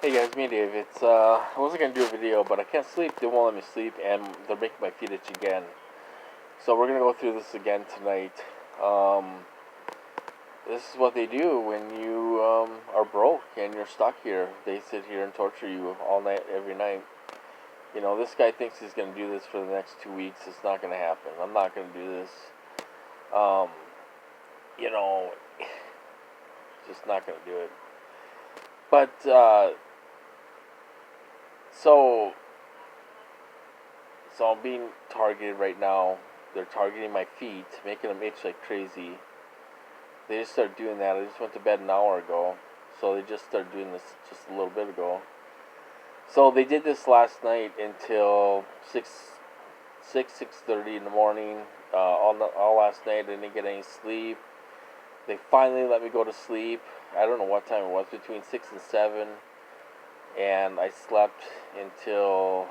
Hey guys, me Dave. I wasn't gonna do a video, but I can't sleep. They won't let me sleep, and they're making my feet itch again. So we're gonna go through this again tonight. Um, this is what they do when you are broke and you're stuck here. They sit here and torture you all night, every night. You know, this guy thinks he's gonna do this for the next 2 weeks. It's not gonna happen. I'm not gonna do this. Um, you know, just not gonna do it. But so. So I'm being targeted right now. They're targeting my feet, making them itch like crazy. They just started doing that. I just went to bed an hour ago. So they just started doing this just a little bit ago. So they did this last night until 6:30 in the morning. All last night. I didn't get any sleep. They finally let me go to sleep. I don't know what time it was, between 6 and 7. And I slept until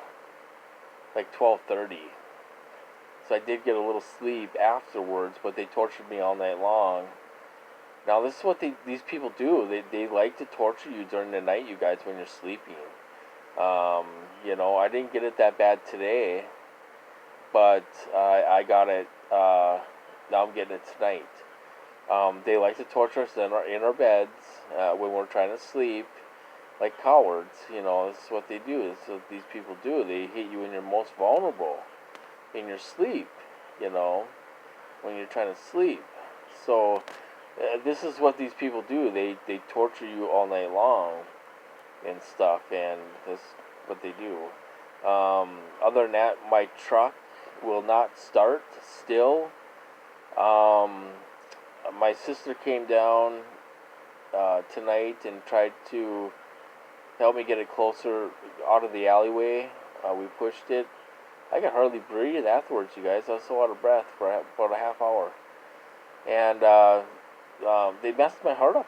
like 12:30. So I did get a little sleep afterwards, but they tortured me all night long. Now this is what these people do. They like to torture you during the night, you guys, when you're sleeping. I didn't get it that bad today, but I got it. Now I'm getting it tonight. They like to torture us in our beds when we're trying to sleep, like cowards. This is what they do. This is what these people do. They hit you when you're most vulnerable, in your sleep, when you're trying to sleep. So this is what these people do. They torture you all night long and stuff, and this is what they do. Other than that, my truck will not start still. My sister came down tonight and tried to help me get it closer out of the alleyway. We pushed it. I could hardly breathe afterwards, you guys. I was so out of breath for about a half hour. And they messed my heart up.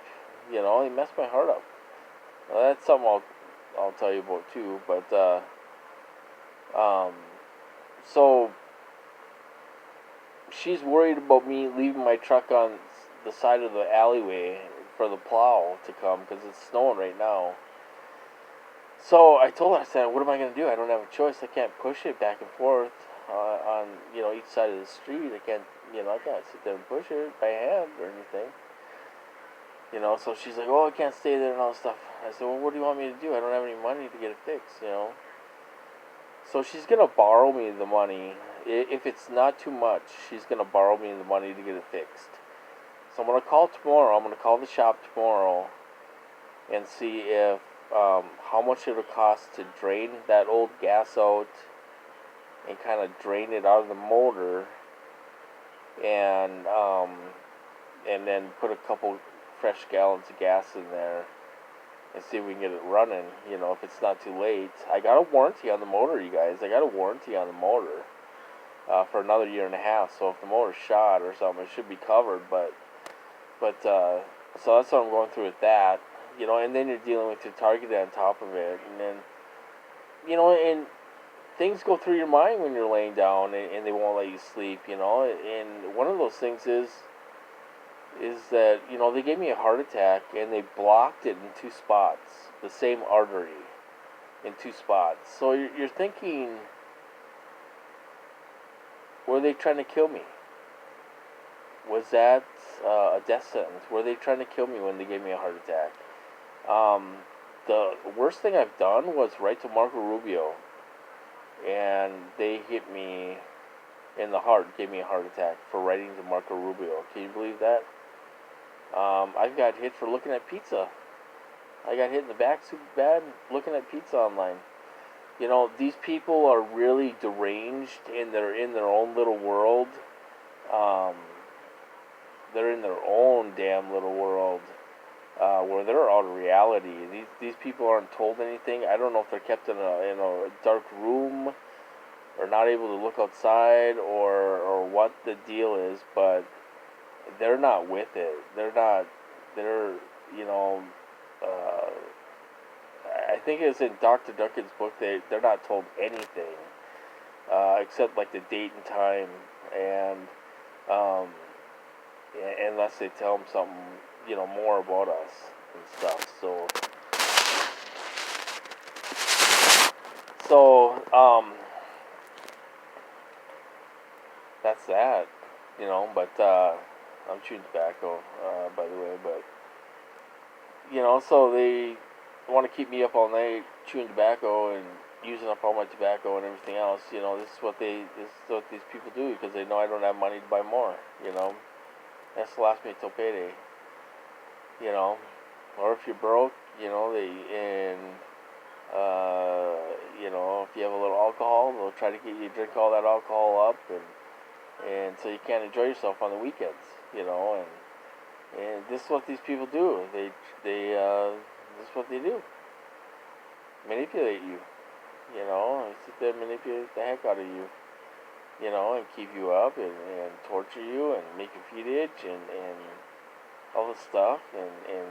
They messed my heart up. Well, that's something I'll tell you about too. But so she's worried about me leaving my truck on the side of the alleyway for the plow to come because it's snowing right now. So I told her, I said, what am I going to do? I don't have a choice. I can't push it back and forth on each side of the street. I can't sit there and push it by hand or anything. So she's like, oh, I can't stay there and all this stuff. I said, well, what do you want me to do? I don't have any money to get it fixed, So she's going to borrow me the money. If it's not too much, she's going to borrow me the money to get it fixed. So I'm going to call tomorrow. I'm going to call the shop tomorrow and see if how much it would cost to drain that old gas out and kind of drain it out of the motor, and then put a couple fresh gallons of gas in there and see if we can get it running. If it's not too late. I got a warranty on the motor, you guys. I got a warranty on the motor for another 1.5 years. So if the motor's shot or something, it should be covered. But so that's what I'm going through with that. And then you're dealing with your target on top of it, and then, and things go through your mind when you're laying down, and they won't let you sleep, and one of those things is that, they gave me a heart attack, and they blocked it in 2 spots, the same artery, in 2 spots, so you're thinking, were they trying to kill me? Was that a death sentence? Were they trying to kill me when they gave me a heart attack? The worst thing I've done was write to Marco Rubio, and they hit me in the heart, gave me a heart attack for writing to Marco Rubio. Can you believe that? I got hit for looking at pizza. I got hit in the back super bad looking at pizza online. These people are really deranged, and they're in their own little world. They're in their own damn little world. Where they're out of reality. These people aren't told anything. I don't know if they're kept in a dark room, or not able to look outside, or what the deal is, but they're not with it. I think it's in Dr. Duncan's book, they're not told anything, except like the date and time, and unless they tell them something, more about us and stuff. So So, that's that, but, I'm chewing tobacco, by the way, but, so they want to keep me up all night chewing tobacco and using up all my tobacco and everything else. This is what these people do because they know I don't have money to buy more. That's to last me till payday. Or if you're broke, if you have a little alcohol, they'll try to get you to drink all that alcohol up, and so you can't enjoy yourself on the weekends. And this is what these people do. This is what they do. Manipulate you. They sit there and manipulate the heck out of you. And keep you up and torture you and make your feet itch and all this stuff. And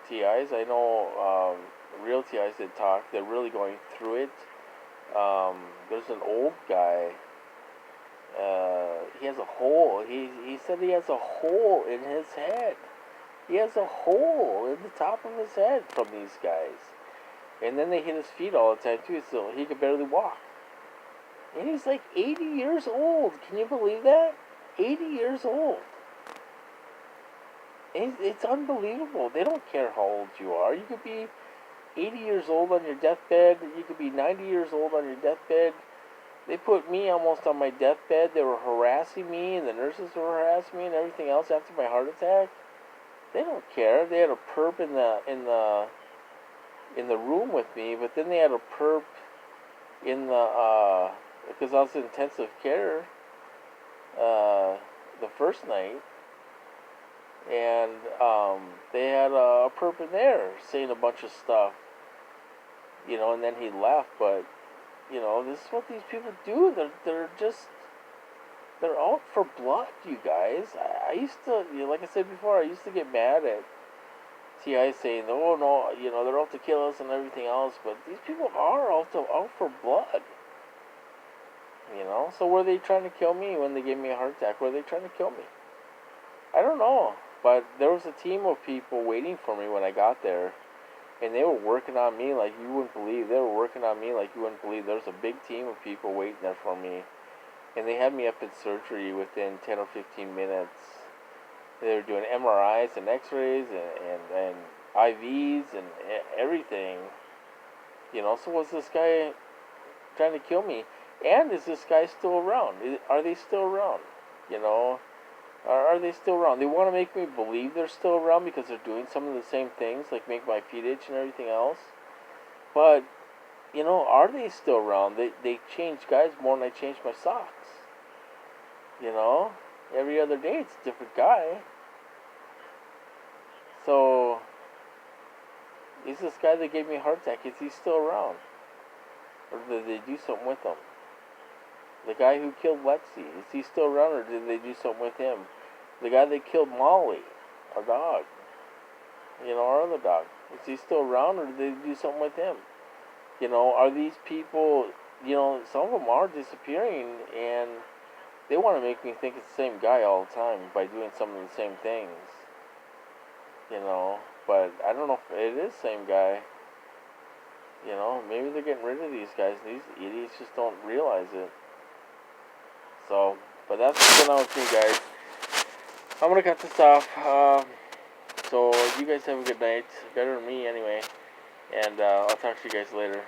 TIs, I know real TIs that talk, they're really going through it. There's an old guy. He has a hole. He said he has a hole in his head. He has a hole in the top of his head from these guys. And then they hit his feet all the time too, so he could barely walk. And he's like 80 years old. Can you believe that? 80 years old. And it's unbelievable. They don't care how old you are. You could be 80 years old on your deathbed. You could be 90 years old on your deathbed. They put me almost on my deathbed. They were harassing me, and the nurses were harassing me and everything else after my heart attack. They don't care. They had a perp in the room with me, but then they had a perp in the because I was in intensive care the first night, and they had a perp in there saying a bunch of stuff, and then he left. But this is what these people do. They're out for blood, you guys. I used to, like I said before, I used to get mad at TI saying, oh no, they're out to kill us and everything else, but these people are out for blood. So were they trying to kill me when they gave me a heart attack? Were they trying to kill me? I don't know, but there was a team of people waiting for me when I got there, and they were working on me like you wouldn't believe. There was a big team of people waiting there for me, and they had me up in surgery within 10 or 15 minutes. They were doing MRIs and X-rays and IVs and everything. So was this guy trying to kill me? And is this guy still around? Are they still around? Are they still around? They want to make me believe they're still around because they're doing some of the same things, like make my feet itch and everything else. But, are they still around? They change guys more than I change my socks. Every other day it's a different guy. So, is this guy that gave me a heart attack, is he still around? Or did they do something with him? The guy who killed Lexi, is he still around, or did they do something with him? The guy that killed Molly, our dog, our other dog, is he still around, or did they do something with him? Are these people, some of them are disappearing, and they want to make me think it's the same guy all the time by doing some of the same things. But I don't know if it is the same guy. Maybe they're getting rid of these guys. These idiots just don't realize it. So, but that's what's going on with me, guys. I'm going to cut this off. So, you guys have a good night. Better than me, anyway. And I'll talk to you guys later.